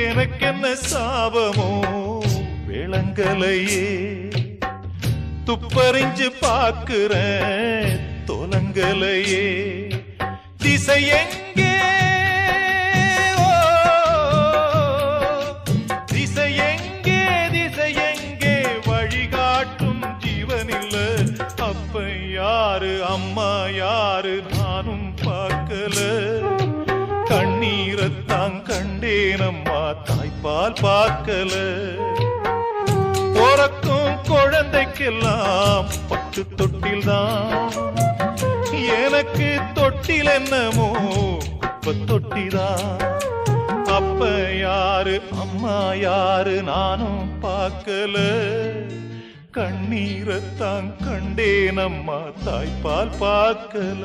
எனக்கென்ன சாபமோ விளங்கலையே, துப்பறிஞ்சு பாக்குறேன் தொலங்கலையே. திசை எங்கே, திசை எங்கே, திசை எங்கே, வழிகாட்டும் ஜீவனில்ல. அப்ப யாரு அம்மா யாரு நானும் பார்க்கல. கண்ணீரத்தான் கண்டேனம்மா தாய்ப்பால் பார்க்கல. பிறக்கும் குழந்தைக்கெல்லாம் பட்டு தொட்டில்தான், எனக்கு தொட்டில் என்னமோ குப்பை தொட்டிதான். அப்ப யாரு அம்மா யாரு நானும் பார்க்கல. கண்ணீரத்தான் கண்டேனம்மா தாய்ப்பால் பார்க்கல.